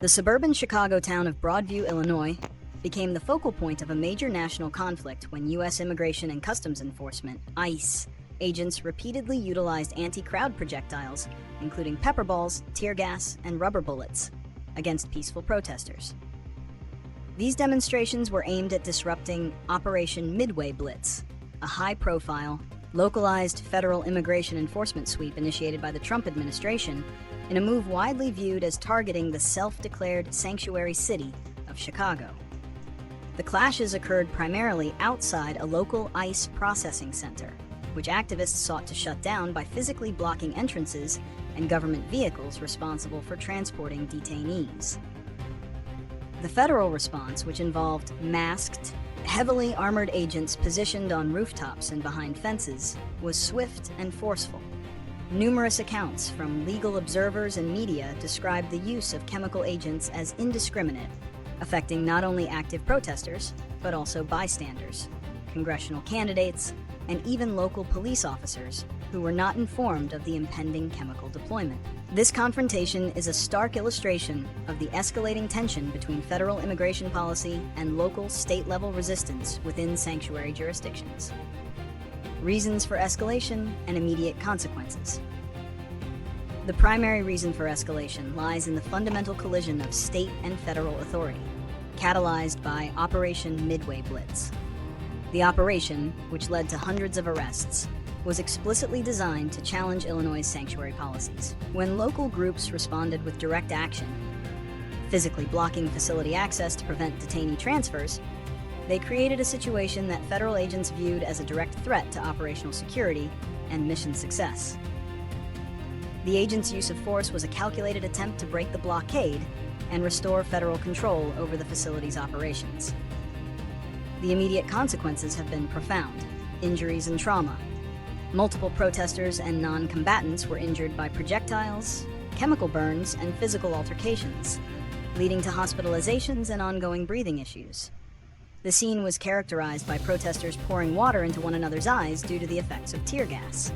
The suburban Chicago town of Broadview, Illinois, became the focal point of a major national conflict when U.S. Immigration and Customs Enforcement, ICE, agents repeatedly utilized anti-crowd projectiles, including pepper balls, tear gas, and rubber bullets, against peaceful protesters. These demonstrations were aimed at disrupting Operation Midway Blitz, a high-profile, localized federal immigration enforcement sweep initiated by the Trump administration in a move widely viewed as targeting the self-declared sanctuary city of Chicago. The clashes occurred primarily outside a local ICE processing center, which activists sought to shut down by physically blocking entrances and government vehicles responsible for transporting detainees. The federal response, which involved masked, heavily armored agents positioned on rooftops and behind fences, was swift and forceful. Numerous accounts from legal observers and media described the use of chemical agents as indiscriminate, affecting not only active protesters, but also bystanders, congressional candidates, and even local police officers who were not informed of the impending chemical deployment. This confrontation is a stark illustration of the escalating tension between federal immigration policy and local state-level resistance within sanctuary jurisdictions. Reasons for escalation and immediate consequences. The primary reason for escalation lies in the fundamental collision of state and federal authority, catalyzed by Operation Midway Blitz. The operation, which led to hundreds of arrests, was explicitly designed to challenge Illinois' sanctuary policies. When local groups responded with direct action, physically blocking facility access to prevent detainee transfers, they created a situation that federal agents viewed as a direct threat to operational security and mission success. The agents' use of force was a calculated attempt to break the blockade and restore federal control over the facility's operations. The immediate consequences have been profound: injuries and trauma. Multiple protesters and non-combatants were injured by projectiles, chemical burns, and physical altercations, leading to hospitalizations and ongoing breathing issues. The scene was characterized by protesters pouring water into one another's eyes due to the effects of tear gas.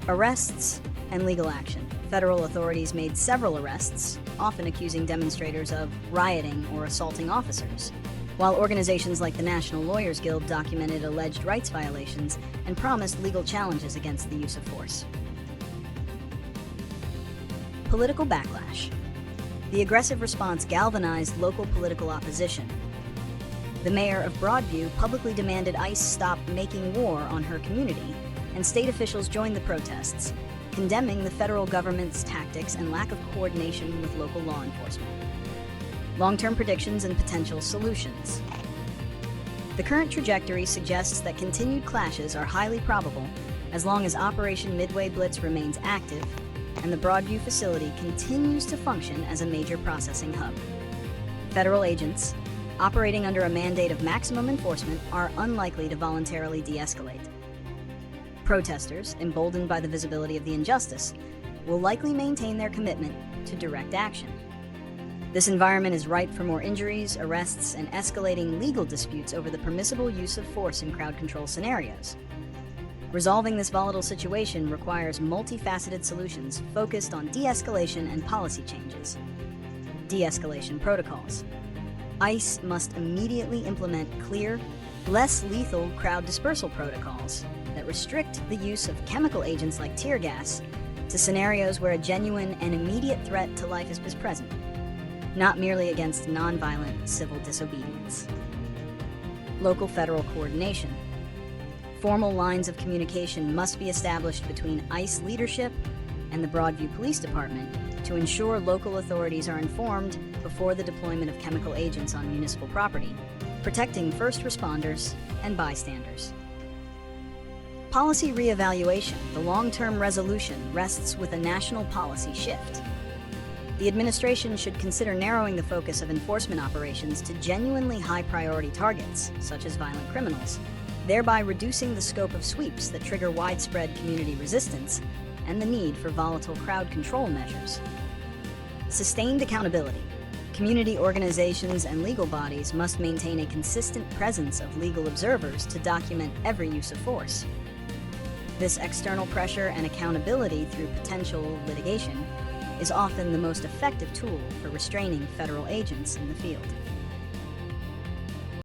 Arrests and legal action. Federal authorities made several arrests, often accusing demonstrators of rioting or assaulting officers, while organizations like the National Lawyers Guild documented alleged rights violations and promised legal challenges against the use of force. Political backlash. The aggressive response galvanized local political opposition. The mayor of Broadview publicly demanded ICE stop making war on her community, and state officials joined the protests, condemning the federal government's tactics and lack of coordination with local law enforcement. Long-term predictions and potential solutions. The current trajectory suggests that continued clashes are highly probable as long as Operation Midway Blitz remains active and the Broadview facility continues to function as a major processing hub. Federal agents, operating under a mandate of maximum enforcement, are unlikely to voluntarily de-escalate. Protesters, emboldened by the visibility of the injustice, will likely maintain their commitment to direct action. This environment is ripe for more injuries, arrests, and escalating legal disputes over the permissible use of force in crowd control scenarios. Resolving this volatile situation requires multifaceted solutions focused on de-escalation and policy changes. De-escalation protocols. ICE must immediately implement clear, less lethal crowd dispersal protocols that restrict the use of chemical agents like tear gas to scenarios where a genuine and immediate threat to life is present, not merely against nonviolent civil disobedience. Local federal coordination. Formal lines of communication must be established between ICE leadership and the Broadview Police Department to ensure local authorities are informed before the deployment of chemical agents on municipal property, protecting first responders and bystanders. Policy reevaluation. The long-term resolution rests with a national policy shift. The administration should consider narrowing the focus of enforcement operations to genuinely high-priority targets, such as violent criminals, thereby reducing the scope of sweeps that trigger widespread community resistance and the need for volatile crowd control measures. Sustained accountability. Community organizations and legal bodies must maintain a consistent presence of legal observers to document every use of force. This external pressure and accountability through potential litigation is often the most effective tool for restraining federal agents in the field.